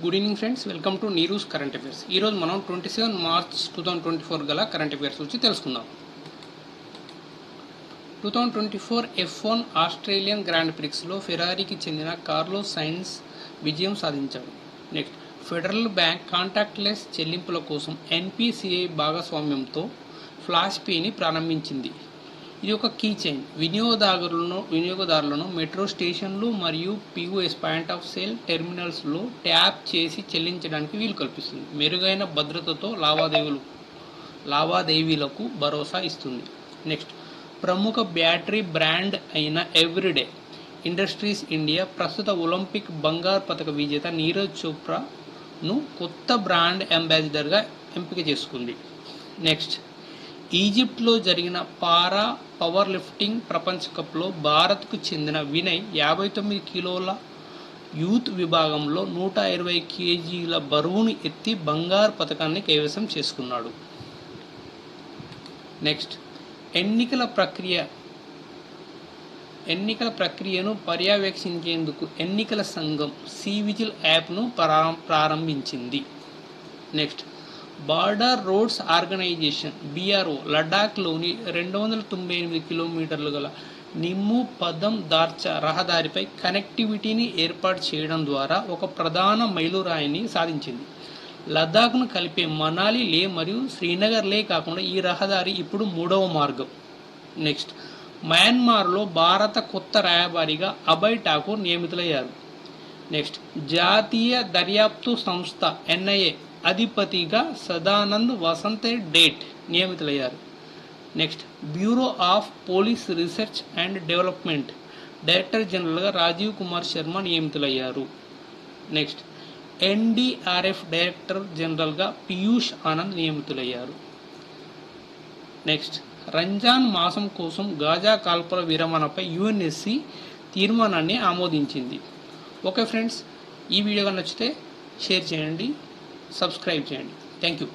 Good evening friends, welcome to Neeru's current affairs. ఈరోజు మనం 27 March 2024 గల కరెంట్ అఫైర్స్ గురించి తెలుసుకుందాం. 2024 F1 ఆస్ట్రేలియన్ గ్రాండ్ ప్రిక్స్లో ఫెరారీకి చెందిన కార్లోస్ సైన్స్ విజయం సాధించాడు. నెక్స్ట్, ఫెడరల్ బ్యాంక్ కాంటాక్ట్లెస్ చెల్లింపుల కోసం NPCI భాగస్వామ్యంతో ఫ్లాష్ పేని ప్రారంభించింది. ఇది ఒక కీ చైన్ వినియోగదారులను మెట్రో స్టేషన్లు మరియు POS పాయింట్ ఆఫ్ సేల్ టెర్మినల్స్లో ట్యాప్ చేసి చెల్లించడానికి వీలు కల్పిస్తుంది. మెరుగైన భద్రతతో లావాదేవీలకు భరోసా ఇస్తుంది. నెక్స్ట్, ప్రముఖ బ్యాటరీ బ్రాండ్ అయిన ఎవ్రీడే ఇండస్ట్రీస్ ఇండియా ప్రస్తుత ఒలింపిక్ బంగారు పతక విజేత నీరజ్ చోప్రాను కొత్త బ్రాండ్ అంబాసిడర్గా ఎంపిక చేసుకుంది. నెక్స్ట్, ఈజిప్ట్లో జరిగిన పారా పవర్ లిఫ్టింగ్ ప్రపంచ కప్లో భారత్కు చెందిన వినయ్ 59 కిలోల యూత్ విభాగంలో 120 కేజీల బరువును ఎత్తి బంగారు పతకాన్ని కైవసం చేసుకున్నాడు. నెక్స్ట్, ఎన్నికల ప్రక్రియను పర్యవేక్షించేందుకు ఎన్నికల సంఘం సివిజిల్ యాప్ను ప్రారంభించింది. Next, border roads organisation BRO లడాఖ్లోని 298 కిలోమీటర్లు గల నిమ్ము పదం దార్చా రహదారిపై కనెక్టివిటీని ఏర్పాటు చేయడం ద్వారా ఒక ప్రధాన మైలురాయిని సాధించింది. లదాఖ్ను కలిపే మనాలి లే మరియు శ్రీనగర్ లే కాకుండా ఈ రహదారి ఇప్పుడు 3వ మార్గం. నెక్స్ట్, మయన్మార్లో భారత కొత్త రాయబారిగా అభయ్ ఠాకూర్ నియమితులయ్యారు. నెక్స్ట్, జాతీయ దర్యాప్తు సంస్థ NIA అధిపతిగా సదానంద్ వసంతే డేట్ నియమితులయ్యారు. Next, bureau of police research and development director జనరల్గా రాజీవ్ కుమార్ శర్మ నియమితులయ్యారు. నెక్స్ట్, NDRF డైరెక్టర్ జనరల్గా పీయూష్ ఆనంద్ నియమితులయ్యారు. నెక్స్ట్, రంజాన్ మాసం కోసం గాజా కాల్పుల విరమణపై UNSC తీర్మానాన్ని ఆమోదించింది. ఓకే ఫ్రెండ్స్, ఈ వీడియో నచ్చితే షేర్ చేయండి, సబ్స్క్రైబ్ చేయండి. Thank you.